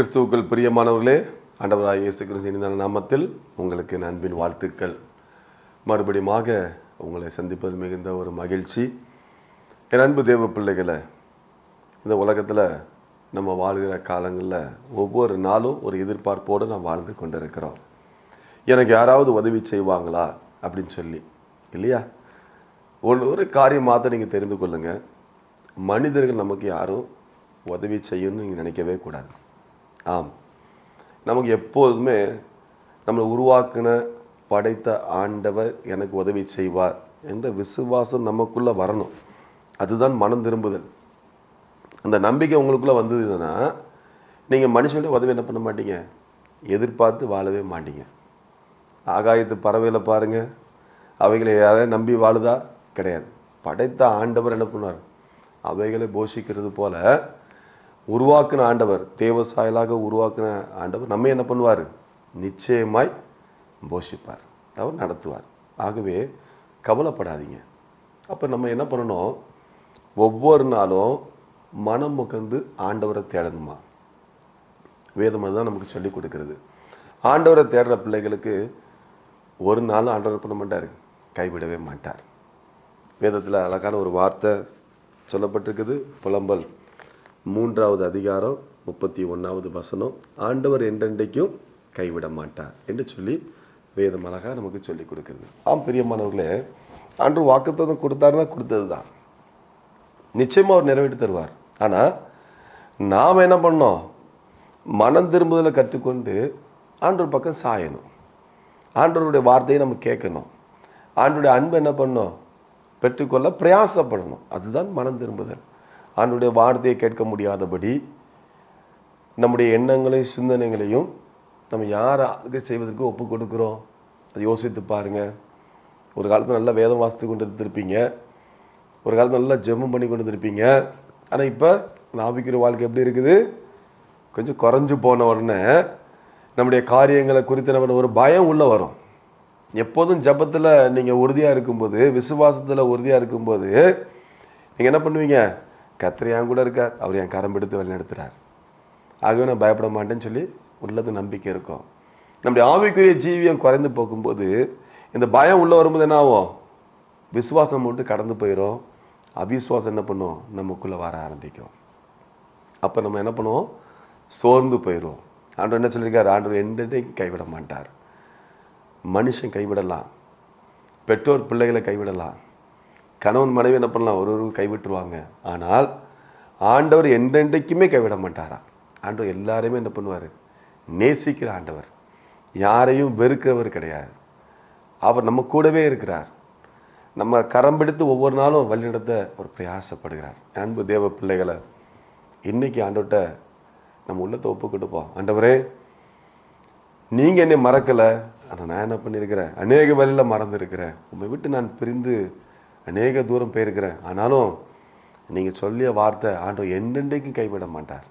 கிறிஸ்துவுக்குள் பிரியமானவர்களே, ஆண்டவராகிய இயேசு கிறிஸ்துவின் நாமத்தில் உங்களுக்கு என் அன்பின் வாழ்த்துக்கள். மறுபடியுமாக உங்களை சந்திப்பதில் மிகுந்த ஒரு மகிழ்ச்சி. என் அன்பு தேவ பிள்ளைகளை, இந்த உலகத்தில் நம்ம வாழ்கிற காலங்களில் ஒவ்வொரு நாளும் ஒரு எதிர்பார்ப்போடு நாம் வாழ்ந்து கொண்டிருக்கிறோம். எனக்கு யாராவது உதவி செய்வாங்களா அப்படின்னு சொல்லி, இல்லையா? ஒரு காரியமாக நீங்கள் தெரிந்து கொள்ளுங்கள், மனிதர்கள் நமக்கு யாரும் உதவி செய்யணும்னு நீங்கள் நினைக்கவே கூடாது. ஆம், நமக்கு எப்போதுமே நம்மளை உருவாக்கின படைத்த ஆண்டவர் எனக்கு உதவி செய்வார் என்ற விசுவாசம் நமக்குள்ளே வரணும். அதுதான் மனம் திரும்புதல். அந்த நம்பிக்கை உங்களுக்குள்ளே வந்ததுன்னா நீங்கள் மனுஷனுடைய உதவி என்ன பண்ண மாட்டீங்க, எதிர்பார்த்து வாழவே மாட்டீங்க. ஆகாயத்து பறவைகளை பாருங்கள், அவைகளை யாரையும் நம்பி வாழுதா? கிடையாது. படைத்த ஆண்டவர் என்ன பண்ணுவார், அவைகளை போஷிக்கிறது போல உருவாக்குன ஆண்டவர், தேவ சாயலாக உருவாக்குன ஆண்டவர் நம்ம என்ன பண்ணுவார், நிச்சயமாய் போஷிப்பார், அவர் நடத்துவார். ஆகவே கவலைப்படாதீங்க. அப்போ நம்ம என்ன பண்ணணும், ஒவ்வொரு நாளும் மனம் முகந்து ஆண்டவரை தேடணுமா? வேதம் அதுதான் நமக்கு சொல்லிக் கொடுக்கிறது. ஆண்டவரை தேடுற பிள்ளைகளுக்கு ஒரு நாளும் ஆண்டவர் பண்ண மாட்டார், கைவிடவே மாட்டார். வேதத்தில் அழகான ஒரு வார்த்தை சொல்லப்பட்டிருக்குது. புலம்பல் 3வது அதிகாரம் 31வது வசனம், ஆண்டவர் என்றென்றைக்கும் கைவிட மாட்டார் என்று சொல்லி வேதம் அழகாக நமக்கு சொல்லிக் கொடுக்கிறது. ஆம் பிரியமானவர்களே, ஆண்டவர் வாக்குத்தத்தம் கொடுத்தாருன்னா கொடுத்தது தான், நிச்சயமாக அவர் நிறைவேற்றி தருவார். ஆனால் நாம் என்ன பண்ணோம், மனம் திரும்புதலை கற்றுக்கொண்டு ஆண்டவர் பக்கம் சாயணும். ஆண்டவருடைய வார்த்தையை நம்ம கேட்கணும். ஆண்டவருடைய அன்பு என்ன பண்ணணும், பெற்றுக்கொள்ள பிரயாசப்படணும். அதுதான் மனம் திரும்புதல். ஆண்டவருடைய வார்த்தையை கேட்க முடியாதபடி நம்முடைய எண்ணங்களையும் சிந்தனைகளையும் நம்ம யாருக்கு செய்வதற்கு ஒப்பு கொடுக்குறோம், அது யோசித்து பாருங்கள். ஒரு காலத்தில் நல்லா வேதம் வாசித்து கொண்டு இருந்திருப்பீங்க, ஒரு காலத்தில் நல்லா ஜெபம் பண்ணி கொண்டு இருந்திருப்பீங்க. ஆனால் இப்போ ஆவிக்குரிய வாழ்க்கை எப்படி இருக்குது, கொஞ்சம் குறைஞ்சு போன உடனே நம்முடைய காரியங்களை குறித்து நம்ம ஒரு பயம் உள்ளே வரும். எப்போதும் ஜபத்தில் நீங்கள் உறுதியாக இருக்கும்போது, விசுவாசத்தில் உறுதியாக இருக்கும்போது நீங்கள் என்ன பண்ணுவீங்க, கர்த்தர் என் கூட இருக்கார், அவர் என் கரம் எடுத்து வழி நடத்துகிறார், ஆகவே நான் பயப்பட மாட்டேன்னு சொல்லி உள்ளது நம்பிக்கை இருக்கும். நம்முடைய ஆவிக்குரிய ஜீவியம் குறைந்து போகும்போது இந்த பயம் உள்ளே வரும்போது என்ன ஆகும், விசுவாசம் மட்டும் கடந்து போயிடும், அவிசுவாசம் என்ன பண்ணும், நமக்குள்ளே வர ஆரம்பிக்கும். அப்போ நம்ம என்ன பண்ணுவோம், சோர்ந்து போயிடுவோம். ஆண்டவர் என்ன சொல்லியிருக்கார், ஆண்டவர் என்றைக்கும் கைவிட மாட்டார். மனுஷன் கைவிடலாம், பெற்றோர் பிள்ளைகளை கைவிடலாம், கணவன் மனைவி என்ன பண்ணலாம், ஒரு கைவிட்டுருவாங்க. ஆனால் ஆண்டவர் என்றென்றைக்குமே கைவிட மாட்டாரா? ஆண்டவர் எல்லாரையுமே என்ன பண்ணுவார், நேசிக்கிற ஆண்டவர், யாரையும் வெறுக்கிறவர் கிடையாது. அவர் நம்ம கூடவே இருக்கிறார். நம்ம கரம் பிடித்து ஒவ்வொரு நாளும் வழிநடத்த ஒரு பிரயாசப்படுகிறார். அன்பு தேவ பிள்ளைகளை, இன்னைக்கு ஆண்டவர்கிட்ட நம்ம உள்ளத்தை ஒப்பு கொடுப்போம். ஆண்டவரே, நீங்கள் என்னை மறக்கலை, ஆனால் நான் என்ன பண்ணியிருக்கிறேன், அநேக வழியில் மறந்துருக்கிறேன், உண்மை விட்டு நான் பிரிந்து அநேக தூரம் போயிருக்கிறேன். ஆனாலும் நீங்கள் சொல்லிய வார்த்தை ஆண்டவர் என்றென்றைக்கும் கைவிட மாட்டார்.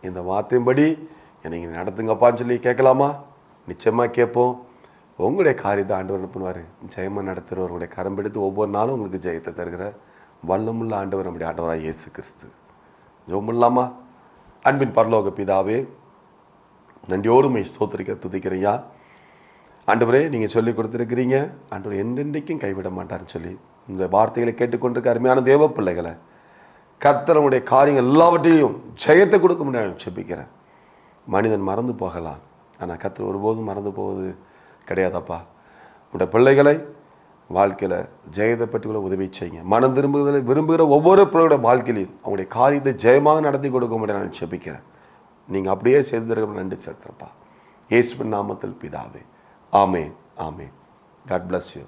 இந்த வார்த்தையின்படி என்னை நடத்துங்கப்பான்னு சொல்லி கேட்கலாமா? நிச்சயமாக கேட்போம். உங்களுடைய காரியத்தை ஆண்டவர் என்ன பண்ணுவார், ஜெயமாக நடத்துகிறவர். உங்களுடைய கரம் பிடித்து ஒவ்வொரு நாளும் உங்களுக்கு ஜெயத்தை தருகிற வல்லமுள்ள ஆண்டவர் நம்முடைய ஆண்டவராக இயேசு கிறிஸ்து. ஜெபம் பண்ணலாமா? அன்பின் பரலோக பிதாவே, நன்றியோடு ஸ்தோத்திரிக்க துதிக்கிறையா. ஆண்டவரே, நீங்கள் சொல்லி கொடுத்துருக்கிறீங்க, ஆண்டவர் என்றென்றைக்கும் கைவிட மாட்டார்னு சொல்லி இந்த வார்த்தைகளை கேட்டுக்கொண்டிருக்க அருமையான தேவ பிள்ளைகளை, கர்த்தர் உடைய காரியங்கள் எல்லாவற்றையும் ஜெயத்தை கொடுக்க முடியாது செபிக்கிறேன். மனிதன் மறந்து போகலாம், ஆனால் கர்த்தர் ஒருபோதும் மறந்து போவது கிடையாதப்பா. உடைய பிள்ளைகளை வாழ்க்கையில் ஜெயத்தை பற்றி உதவி செய்யுங்க. மனம் திரும்புதலை விரும்புகிற ஒவ்வொரு பிள்ளையோட வாழ்க்கையிலும் அவங்களுடைய காரியத்தை ஜெயமாக நடத்தி கொடுக்க முடியாது நான் செபிக்கிறேன். நீங்கள் அப்படியே செய்து தருகிற நன்றி செலுத்துறப்பா, இயேசுவின் நாமத்தில் பிதாவே, ஆமென், ஆமென். God bless you.